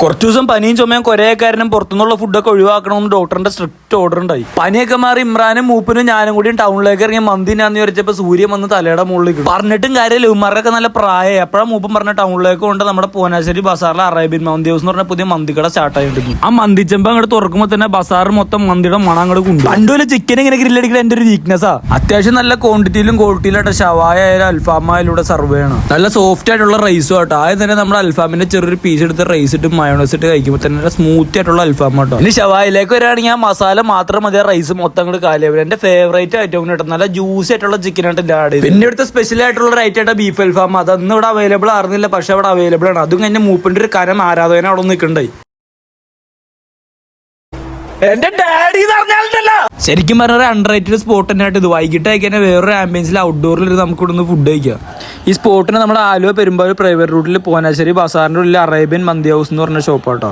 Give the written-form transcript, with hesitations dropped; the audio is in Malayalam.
കുറച്ചു ദിവസം പനിയും ചുമയും കൊരയക്കാരനും പുറത്തുനിന്നുള്ള ഫുഡൊക്കെ ഒഴിവാക്കണമെന്ന് ഡോക്ടറിന്റെ സ്ട്രിക്റ്റ് ഓർഡർ ഉണ്ടായി. പനിയൊക്കെ മാറി ഇമ്രാനും മൂപ്പനും ഞാനും കൂടി ടൗണിലേക്ക് ഇറങ്ങി മന്തിനാന്ന് വിചാരിച്ചപ്പോ സൂര്യൻ വന്ന് തലയുടെ മുകളിൽ പറഞ്ഞിട്ടും കാര്യമില്ല. ഉമ്മാരൊക്കെ നല്ല പ്രായമായി. എപ്പോഴാണ് മൂപ്പൻ പറഞ്ഞ ടൗണിലേക്ക് കൊണ്ട് നമ്മുടെ പൂനാശ്ശേരി ബസാറിലെ അറേബ്യൻ മന്തി ഹൗസ് എന്ന് പറഞ്ഞ പുതിയ മന്തിക്കട സ്റ്റാർട്ട് ആയിട്ടുണ്ട്. ആ മന്തിച്ചമ്പ അങ്ങോട്ട് തുറക്കുമ്പോൾ തന്നെ ബസാർ മൊത്തം മന്തിയുടെ മണം അങ്ങോട്ട് കൊണ്ടു. പണ്ടുപോലെ ചിക്കൻ ഇങ്ങനെ ഗ്രില്ലടിക്കൽ എന്റെ ഒരു വീക്ക്നെസ്സാ. അത്യാവശ്യം നല്ല ക്വാണ്ടിറ്റിയിലും ക്വാളിറ്റിയിലായിട്ട് ഷവായ ആയാലും അൽഫാമായിലൂടെ സർവ് ചെയ്യണം. നല്ല സോഫ്റ്റ് ആയിട്ടുള്ള റൈസും ആട്ടോ. ആദ്യം തന്നെ നമ്മുടെ അൽഫാമിന്റെ ചെറിയൊരു പീസ് എടുത്ത് റൈസ് ഇട്ട് മയോണൈസ് ഇട്ട് കഴിക്കുമ്പോൾ തന്നെ സ്മൂത്തി ആയിട്ടുള്ള അൽഫാം കേട്ടോ. ഇനി ഷവായിലേക്ക് വരികയാണെങ്കിൽ ആ മസാല മാത്രം മതി, റൈസ് മൊത്തം അങ്ങോട്ട് കാലിയാവും. എന്റെ ഫേവറേറ്റ് ഐറ്റം കിട്ടും. നല്ല ജ്യൂസി ആയിട്ടുള്ള ചിക്കൻ ആയിട്ട് ആഡ് ചെയ്ത്. പിന്നെ ഇവിടുത്തെ സ്പെഷ്യൽ ആയിട്ടുള്ള ഒരു ഐറ്റം ആയിട്ട് ബീഫ് അൽഫാം. അതൊന്നും ഇവിടെ അവൈലബിൾ ആയിരുന്നില്ല, പക്ഷെ അവിടെ അവൈലബിൾ ആണ്. അതും കഴിഞ്ഞ മൂപ്പിന്റെ ഒരു കരം ആരാധന അവിടെ നിൽക്കണ്ടായി. എന്റെ ഡാഡി ശരിക്കും പറഞ്ഞ അണ്ടർ റേറ്റഡ് സ്പോട്ട് തന്നെയായിട്ട് ഇത്. വൈകിട്ട് കഴിക്കാൻ വേറൊരു ആംബിയൻസിൽ ഔട്ട്ഡോറിൽ നമുക്ക് ഇവിടെ നിന്ന് ഫുഡ് കഴിക്കാം. ഈ സ്പോട്ടിന് നമ്മുടെ ആലുവ പെരുമ്പാവൂർ പ്രൈവറ്റ് റൂട്ടിൽ പൂനാശ്ശേരി ബസാറിന്റെ ഉള്ളിൽ അറേബ്യൻ മന്തി ഹൗസ് എന്ന് പറഞ്ഞ ഷോപ്പാട്ടോ.